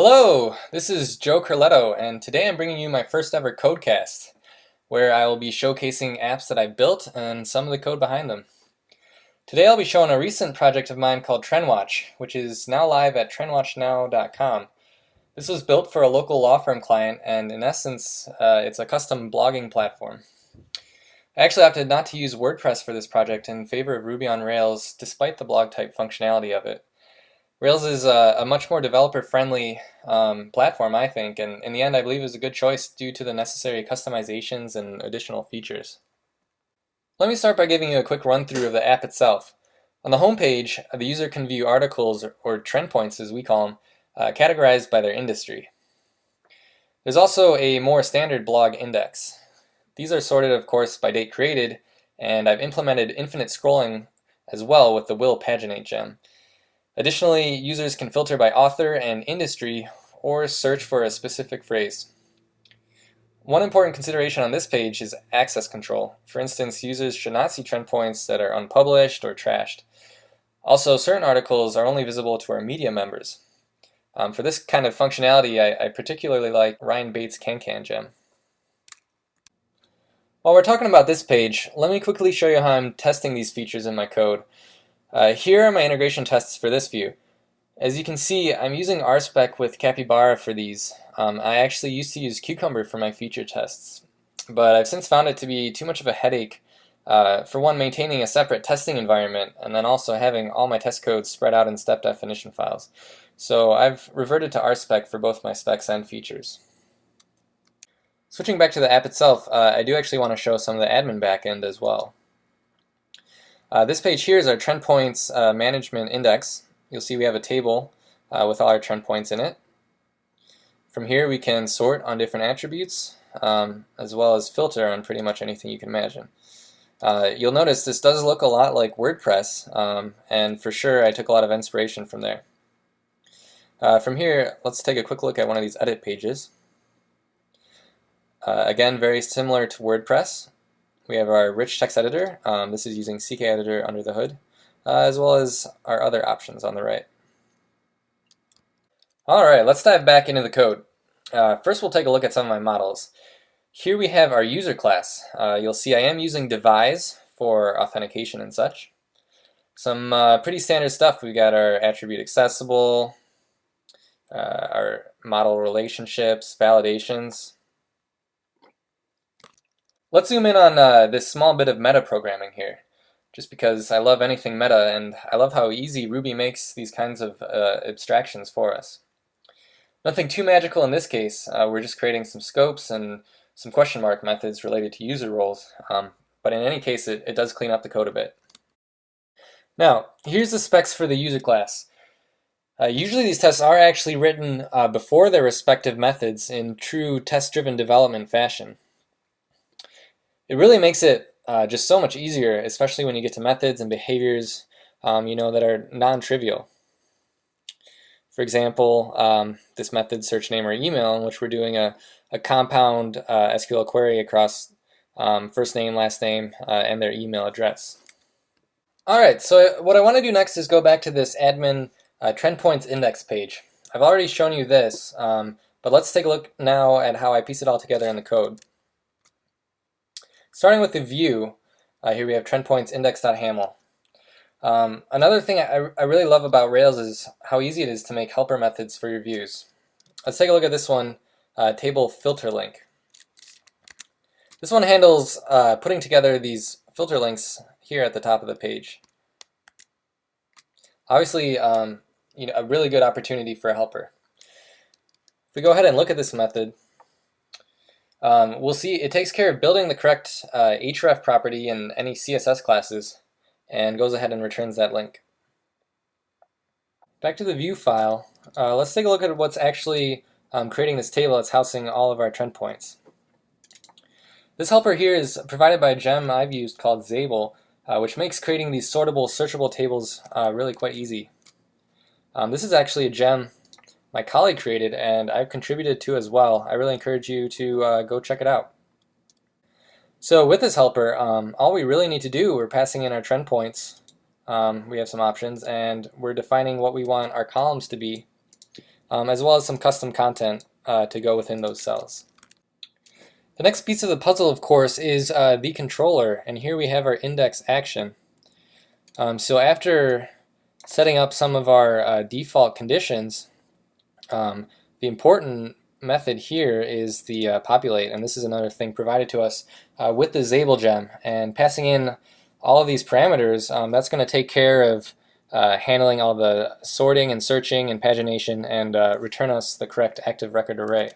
Hello, this is Joe Carletto, and today I'm bringing you my first ever Codecast, where I will be showcasing apps that I built and some of the code behind them. Today I'll be showing a recent project of mine called Trendwatch, which is now live at trendwatchnow.com. This was built for a local law firm client, and in essence, it's a custom blogging platform. I actually opted not to use WordPress for this project in favor of Ruby on Rails, despite the blog type functionality of it. Rails is a much more developer-friendly platform, I think, and in the end I believe it was a good choice due to the necessary customizations and additional features. Let me start by giving you a quick run-through of the app itself. On the home page, the user can view articles, or trend points as we call them, categorized by their industry. There's also a more standard blog index. These are sorted, of course, by date created, and I've implemented infinite scrolling as well with the will paginate gem. Additionally, users can filter by author and industry or search for a specific phrase. One important consideration on this page is access control. For instance, users should not see trend points that are unpublished or trashed. Also, certain articles are only visible to our media members. For this kind of functionality, I particularly like Ryan Bates' Can gem. While we're talking about this page, let me quickly show you how I'm testing these features in my code. Here are my integration tests for this view. As you can see, I'm using RSpec with Capybara for these. I actually used to use Cucumber for my feature tests, but I've since found it to be too much of a headache for one, maintaining a separate testing environment, and then also having all my test codes spread out in step definition files. So I've reverted to RSpec for both my specs and features. Switching back to the app itself, I do actually want to show some of the admin backend as well. This page here is our trend points management index. You'll see we have a table with all our trend points in it. From here we can sort on different attributes as well as filter on pretty much anything you can imagine. You'll notice this does look a lot like WordPress, and for sure I took a lot of inspiration from there. From here, let's take a quick look at one of these edit pages. Again, very similar to WordPress. We have our rich text editor. This is using CK editor under the hood, as well as our other options on the right. Alright, let's dive back into the code. First we'll take a look at some of my models. Here we have our user class. You'll see I am using devise for authentication and such. Some pretty standard stuff. We've got our attribute accessible, our model relationships, validations. Let's zoom in on this small bit of meta programming here, just because I love anything meta, and I love how easy Ruby makes these kinds of abstractions for us. Nothing too magical in this case. We're just creating some scopes and some question mark methods related to user roles, but in any case it does clean up the code a bit. Now, here's the specs for the user class. Usually these tests are actually written before their respective methods in true test-driven development fashion. It really makes it just so much easier, especially when you get to methods and behaviors that are non-trivial. For example, this method search name or email, in which we're doing a compound SQL query across first name, last name, and their email address. Alright, so what I want to do next is go back to this admin trend points index page. I've already shown you this, but let's take a look now at how I piece it all together in the code. Starting with the view, here we have trend points index.haml. Another thing I really love about Rails is how easy it is to make helper methods for your views. Let's take a look at this one, table filter link. This one handles putting together these filter links here at the top of the page. Obviously, a really good opportunity for a helper. If we go ahead and look at this method, we'll see it takes care of building the correct href property in any CSS classes and goes ahead and returns that link. Back to the view file, let's take a look at what's actually creating this table that's housing all of our trend points. This helper here is provided by a gem I've used called Zabel, which makes creating these sortable, searchable tables really quite easy. This is actually a gem my colleague created, and I've contributed to as well. I really encourage you to go check it out. So with this helper, all we really need to do, we're passing in our trend points. We have some options, and we're defining what we want our columns to be. as well as some custom content to go within those cells. The next piece of the puzzle, of course, is the controller, and here we have our index action. So after setting up some of our default conditions, the important method here is the populate, and this is another thing provided to us with the Zabel gem. And passing in all of these parameters, that's going to take care of handling all the sorting and searching and pagination and return us the correct active record array.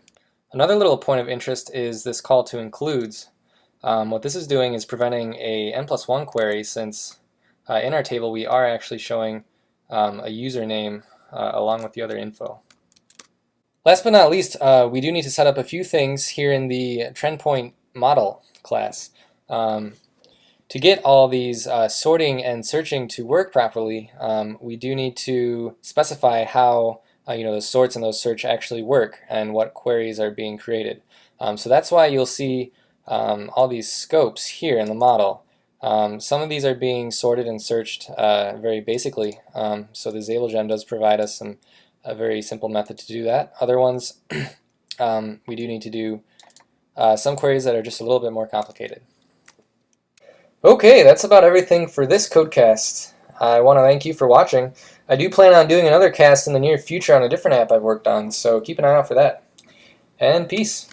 Another little point of interest is this call to includes. What this is doing is preventing a n+1 query, since in our table we are actually showing a username along with the other info. Last but not least, we do need to set up a few things here in the TrendPoint model class. To get all these sorting and searching to work properly, we do need to specify how those sorts and those search actually work and what queries are being created. So that's why you'll see all these scopes here in the model. Some of these are being sorted and searched very basically, so the Zabel gem does provide us a very simple method to do that. Other ones, we do need to do some queries that are just a little bit more complicated. Okay, that's about everything for this Codecast. I want to thank you for watching. I do plan on doing another cast in the near future on a different app I've worked on, so keep an eye out for that. And peace.